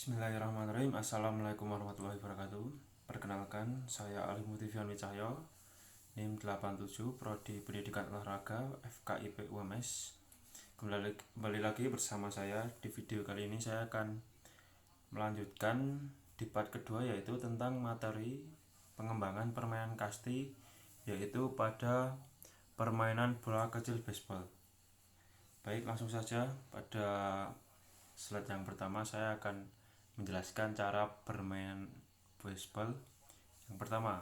Bismillahirrahmanirrahim. Assalamualaikum warahmatullahi wabarakatuh. Perkenalkan, saya Ali Mutivian Wicahyo, NIM 87, Prodi Pendidikan Olahraga, FKIP UMS. Kembali lagi bersama saya. Di video kali ini saya akan melanjutkan di part kedua, yaitu tentang materi pengembangan permainan kasti, yaitu pada permainan bola kecil baseball. Baik, langsung saja. Pada slide yang pertama saya akan menjelaskan cara bermain baseball. Yang pertama,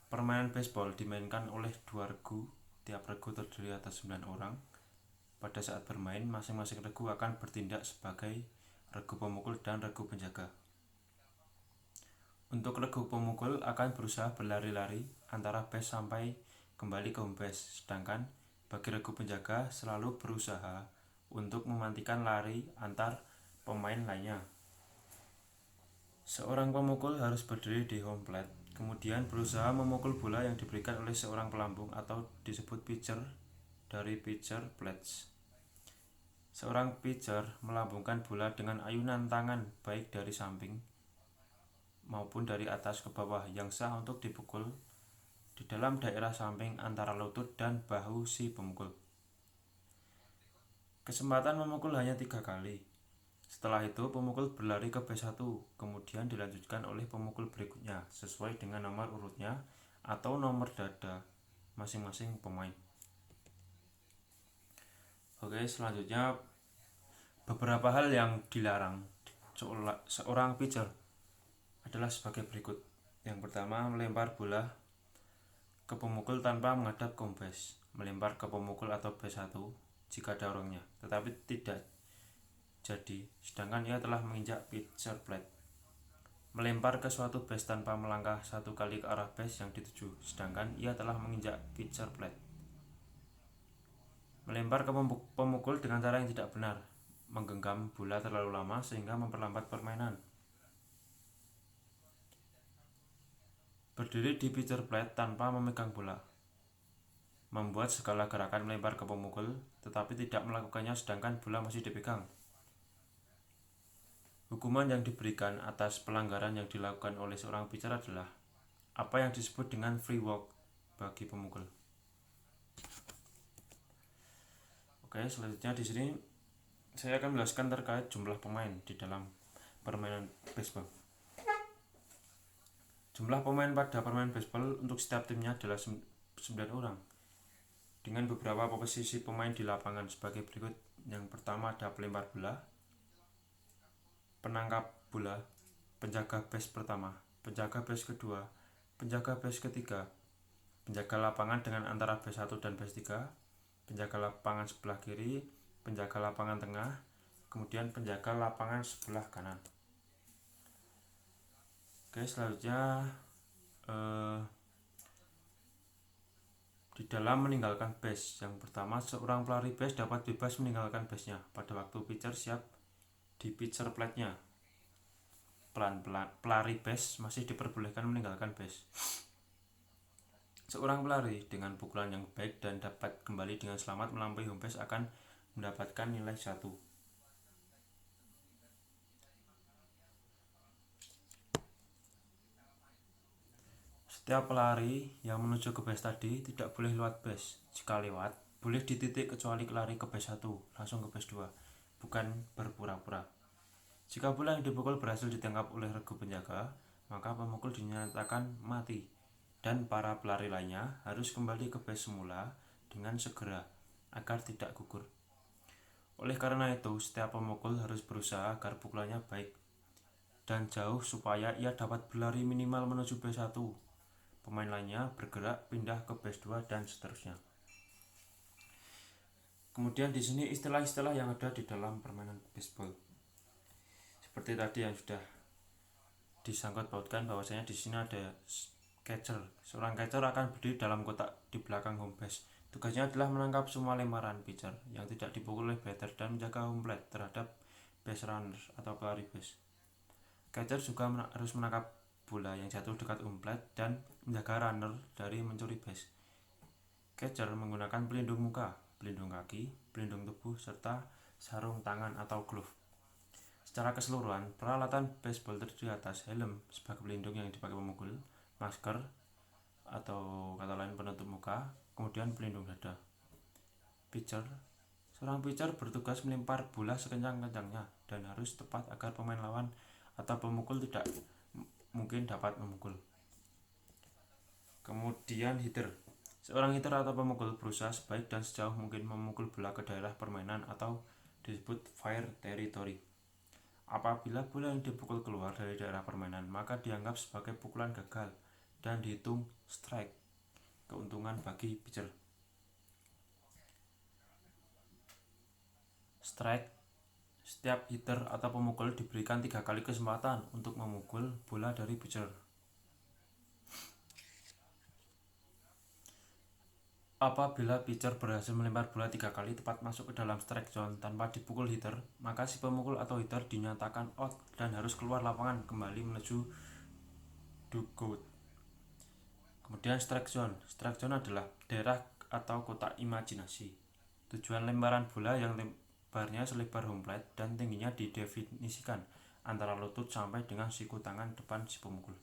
permainan baseball dimainkan oleh dua regu. Tiap regu terdiri atas 9 orang. Pada saat bermain, masing-masing regu akan bertindak sebagai regu pemukul dan regu penjaga. Untuk regu pemukul akan berusaha berlari-lari antara base sampai kembali ke home base, sedangkan bagi regu penjaga selalu berusaha untuk memantikan lari antar pemain lainnya. Seorang pemukul harus berdiri di home plate, kemudian berusaha memukul bola yang diberikan oleh seorang pelambung atau disebut pitcher dari pitcher plates. Seorang pitcher melambungkan bola dengan ayunan tangan baik dari samping maupun dari atas ke bawah yang sah untuk dipukul di dalam daerah samping antara lutut dan bahu si pemukul. Kesempatan memukul hanya 3 kali. Setelah itu, pemukul berlari ke base 1, kemudian dilanjutkan oleh pemukul berikutnya sesuai dengan nomor urutnya atau nomor dada masing-masing pemain. Oke, selanjutnya beberapa hal yang dilarang seorang pitcher adalah sebagai berikut. Yang pertama, melempar bola ke pemukul tanpa menghadap ke home base, melempar ke pemukul atau base 1 jika ada orangnya, tetapi tidak jadi sedangkan ia telah menginjak pitcher plate. Melempar ke suatu base tanpa melangkah 1 kali ke arah base yang dituju, sedangkan ia telah menginjak pitcher plate. Melempar ke pemukul dengan cara yang tidak benar, menggenggam bola terlalu lama sehingga memperlambat permainan. Berdiri di pitcher plate tanpa memegang bola, membuat segala gerakan melempar ke pemukul tetapi tidak melakukannya sedangkan bola masih dipegang. Hukuman yang diberikan atas pelanggaran yang dilakukan oleh seorang pitcher adalah apa yang disebut dengan free walk bagi pemukul. Oke, selanjutnya di sini saya akan menjelaskan terkait jumlah pemain di dalam permainan baseball. Jumlah pemain pada permainan baseball untuk setiap timnya adalah 9 orang dengan beberapa posisi pemain di lapangan sebagai berikut. Yang pertama ada pelempar bola, penangkap bola, penjaga base pertama, penjaga base kedua, penjaga base ketiga, penjaga lapangan dengan antara base 1 dan base 3, penjaga lapangan sebelah kiri, penjaga lapangan tengah, kemudian penjaga lapangan sebelah kanan. Oke, selanjutnya di dalam meninggalkan base. Yang pertama, seorang pelari base dapat bebas meninggalkan base-nya pada waktu pitcher siap di pitcher plate-nya. Pelari base masih diperbolehkan meninggalkan base. Seorang pelari dengan pukulan yang baik dan dapat kembali dengan selamat melampaui home base akan mendapatkan nilai 1. Setiap pelari yang menuju ke base tadi tidak boleh lewat base. Jika lewat, boleh dititik kecuali lari ke base 1, langsung ke base 2, bukan berpura-pura. Jika bola yang dipukul berhasil ditangkap oleh regu penjaga, maka pemukul dinyatakan mati dan para pelari lainnya harus kembali ke base semula dengan segera agar tidak gugur. Oleh karena itu, setiap pemukul harus berusaha agar pukulannya baik dan jauh supaya ia dapat berlari minimal menuju base 1. Pemain lainnya bergerak pindah ke base 2 dan seterusnya. Kemudian di sini istilah-istilah yang ada di dalam permainan baseball. Seperti tadi yang sudah disangkut pautkan, bahwasanya di sini ada catcher. Seorang catcher akan berdiri dalam kotak di belakang home base. Tugasnya adalah menangkap semua lemparan pitcher yang tidak dipukul oleh batter dan menjaga home plate terhadap base runners atau pelari base. Catcher juga harus menangkap bola yang jatuh dekat home plate dan menjaga runner dari mencuri base. Catcher menggunakan pelindung muka, pelindung kaki, pelindung tubuh, serta sarung tangan atau glove. Secara keseluruhan, peralatan baseball terdiri atas helm sebagai pelindung yang dipakai pemukul, masker atau kata lain penutup muka, kemudian pelindung dada. Pitcher. Seorang pitcher bertugas melempar bola sekencang-kencangnya dan harus tepat agar pemain lawan atau pemukul tidak mungkin dapat memukul. Kemudian hitter. Seorang hitter atau pemukul berusaha sebaik dan sejauh mungkin memukul bola ke daerah permainan atau disebut fire territory. Apabila bola yang dipukul keluar dari daerah permainan, maka dianggap sebagai pukulan gagal dan dihitung strike, keuntungan bagi pitcher. Strike. Setiap hitter atau pemukul diberikan 3 kali kesempatan untuk memukul bola dari pitcher. Apabila pitcher berhasil melempar bola 3 kali tepat masuk ke dalam strike zone tanpa dipukul hitter, maka si pemukul atau hitter dinyatakan out dan harus keluar lapangan kembali menuju dugout. Kemudian strike zone. Strike zone adalah daerah atau kotak imajinasi. Tujuan lemparan bola yang lebarnya selebar home plate dan tingginya didefinisikan antara lutut sampai dengan siku tangan depan si pemukul.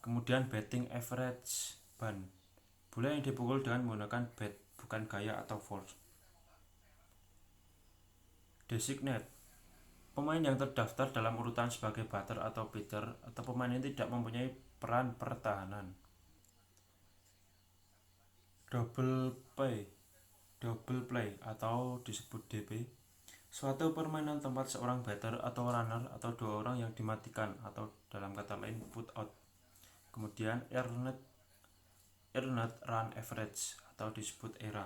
Kemudian batting average ban. Bola yang dipukul dengan menggunakan bat, bukan gaya atau force. Designate. Pemain yang terdaftar dalam urutan sebagai batter atau pitcher atau pemain yang tidak mempunyai peran pertahanan. Double play atau disebut DP, suatu permainan tempat seorang batter atau runner atau dua orang yang dimatikan atau dalam kata lain put out. Kemudian earned run average atau disebut ERA,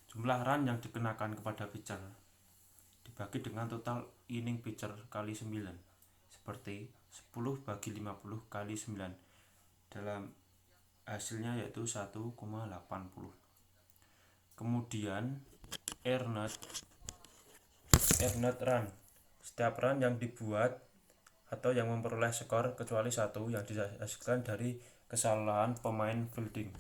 jumlah run yang dikenakan kepada pitcher dibagi dengan total inning pitcher kali 9, seperti 10 bagi 50 kali 9, dalam hasilnya yaitu 1,80. Kemudian earned run, setiap run yang dibuat atau yang memperoleh skor kecuali satu yang dihasilkan dari kesalahan pemain fielding.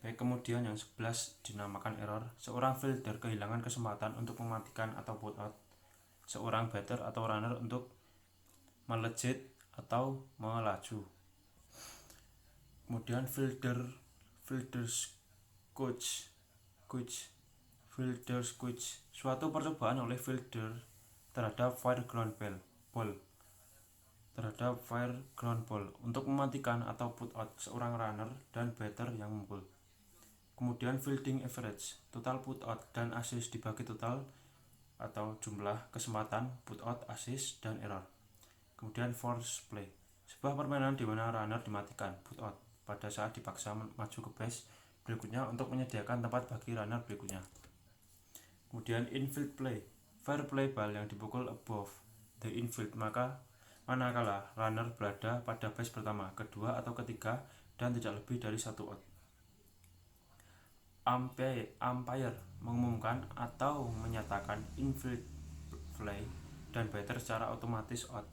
Baik, kemudian yang 11 dinamakan error. Seorang fielder kehilangan kesempatan untuk mematikan atau put out seorang batter atau runner untuk melejit atau melaju. Kemudian fielder's coach, suatu percobaan oleh fielder terhadap fair ground ball untuk mematikan atau put out seorang runner dan batter yang memukul. Kemudian fielding average, total put out dan assist dibagi total atau jumlah kesempatan put out, assist, dan error. Kemudian force play, sebuah permainan di mana runner dimatikan put out pada saat dipaksa maju ke base berikutnya untuk menyediakan tempat bagi runner berikutnya. Kemudian infield play, fair play ball yang dipukul above the infield manakala runner berada pada base pertama, kedua, atau ketiga dan tidak lebih dari 1 out. Umpire mengumumkan atau menyatakan infield play dan batter secara otomatis out.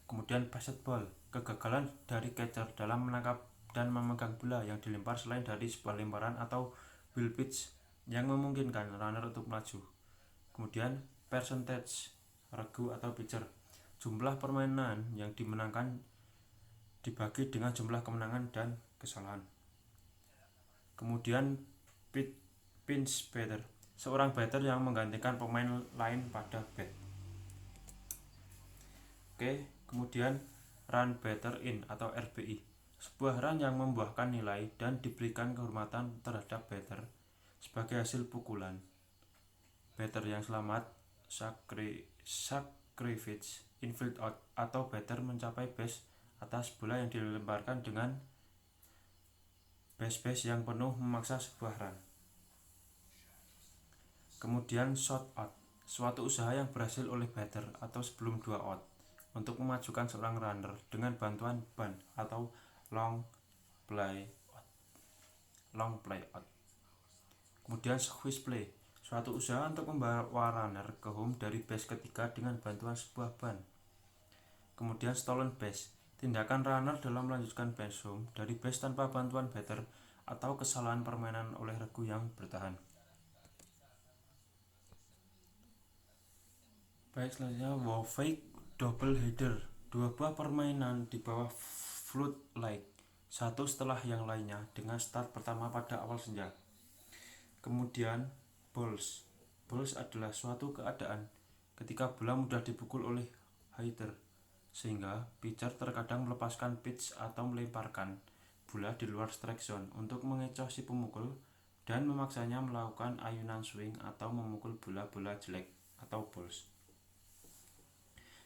Kemudian baseball, kegagalan dari catcher dalam menangkap dan memegang bola yang dilempar selain dari sebuah lemparan atau wild pitch yang memungkinkan runner untuk melaju. Kemudian percentage, regu atau pitcher, jumlah permainan yang dimenangkan dibagi dengan jumlah kemenangan dan kesalahan. Kemudian pinch batter, seorang batter yang menggantikan pemain lain pada bat. Kemudian run batter in atau RBI, sebuah run yang membuahkan nilai dan diberikan kehormatan terhadap batter sebagai hasil pukulan. Batter yang selamat, sacrifice, infield out, atau batter mencapai base atas bola yang dilemparkan dengan base yang penuh memaksa sebuah run. Kemudian shot out, suatu usaha yang berhasil oleh batter atau sebelum 2 out untuk memajukan seorang runner dengan bantuan bunt atau long play out. Kemudian squeeze play, suatu usaha untuk membawa runner ke home dari base ketiga dengan bantuan sebuah bunt. Kemudian stolen base, tindakan runner dalam melanjutkan base home dari base tanpa bantuan batter atau kesalahan permainan oleh regu yang bertahan. Baik, selanjutnya wow fake double header, dua buah permainan di bawah floodlight, satu setelah yang lainnya dengan start pertama pada awal senja. Kemudian balls. Balls adalah suatu keadaan ketika bola mudah dipukul oleh hitter, sehingga pitcher terkadang melepaskan pitch atau melemparkan bola di luar strike zone untuk mengecoh si pemukul dan memaksanya melakukan ayunan swing atau memukul bola-bola jelek atau balls.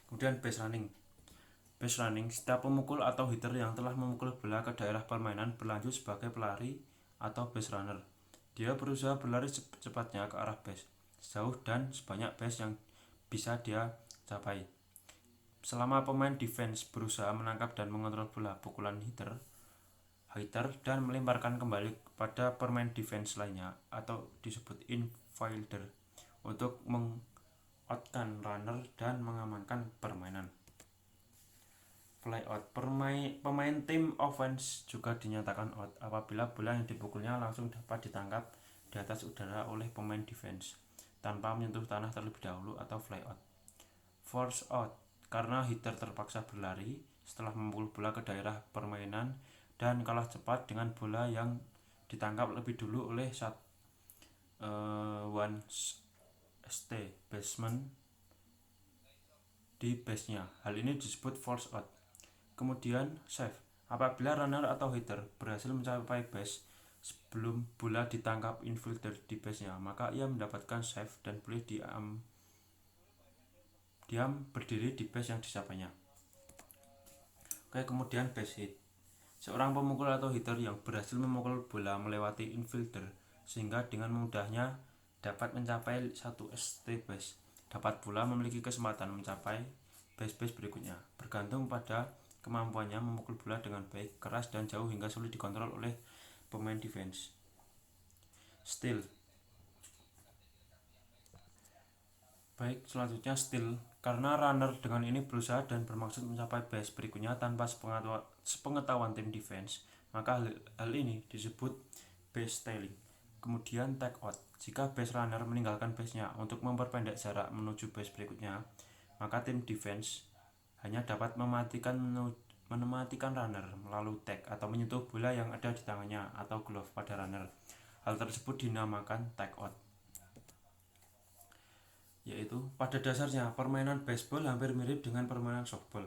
Kemudian base running. Base running, setiap pemukul atau hitter yang telah memukul bola ke daerah permainan berlanjut sebagai pelari atau base runner. Dia berusaha berlari secepatnya ke arah base, sejauh dan sebanyak base yang bisa dia capai. Selama pemain defense berusaha menangkap dan mengontrol bola pukulan hitter dan melemparkan kembali kepada pemain defense lainnya atau disebut infielder untuk meng-outkan runner dan mengamankan permainan. Flyout, pemain tim offense juga dinyatakan out apabila bola yang dipukulnya langsung dapat ditangkap di atas udara oleh pemain defense tanpa menyentuh tanah terlebih dahulu atau flyout. Force out, karena hitter terpaksa berlari setelah memukul bola ke daerah permainan dan kalah cepat dengan bola yang ditangkap lebih dulu oleh one baseman di base-nya. Hal ini disebut force out. Kemudian save, apabila runner atau hitter berhasil mencapai base sebelum bola ditangkap infielder di base-nya, maka ia mendapatkan save dan boleh diam berdiri di base yang disapanya. Oke, kemudian base hit, seorang pemukul atau hitter yang berhasil memukul bola melewati infielder sehingga dengan mudahnya dapat mencapai satu ST base, dapat pula memiliki kesempatan mencapai base-base berikutnya, bergantung pada kemampuannya memukul bola dengan baik, keras, dan jauh hingga sulit dikontrol oleh pemain defense. Steal. Baik, selanjutnya steal, karena runner dengan ini berusaha dan bermaksud mencapai base berikutnya tanpa sepengetahuan tim defense, maka hal ini disebut base stealing. Kemudian take out, jika base runner meninggalkan base-nya untuk memperpendek jarak menuju base berikutnya, maka tim defense hanya dapat mematikan runner melalui tag atau menyentuh bola yang ada di tangannya atau glove pada runner. Hal tersebut dinamakan tag out. Yaitu pada dasarnya permainan baseball hampir mirip dengan permainan softball,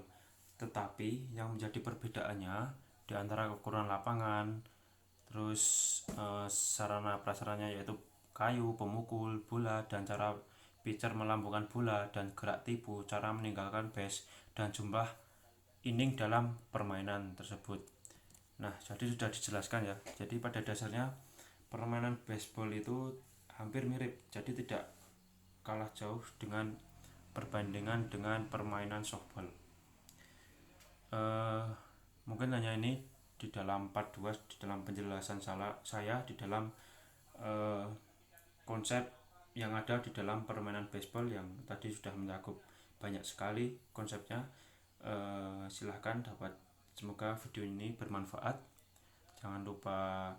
tetapi yang menjadi perbedaannya di antara ukuran lapangan, terus sarana prasarannya yaitu kayu, pemukul bola, dan cara pitcher melambungkan bola, dan gerak tipu, cara meninggalkan base, dan jumlah inning dalam permainan tersebut. Nah, jadi sudah dijelaskan ya. Jadi pada dasarnya permainan baseball itu hampir mirip, jadi tidak kalah jauh dengan perbandingan dengan permainan softball. Mungkin hanya ini di dalam part 2 di dalam penjelasan saya di dalam konsep yang ada di dalam permainan baseball yang tadi sudah mencakup banyak sekali konsepnya. Silahkan semoga video ini bermanfaat. Jangan lupa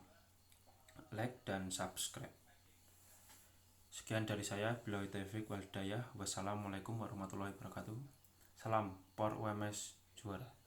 like dan subscribe. Sekian dari saya, billahi taufiq wal hidayah. Wassalamualaikum warahmatullahi wabarakatuh. Salam POR UMS juara.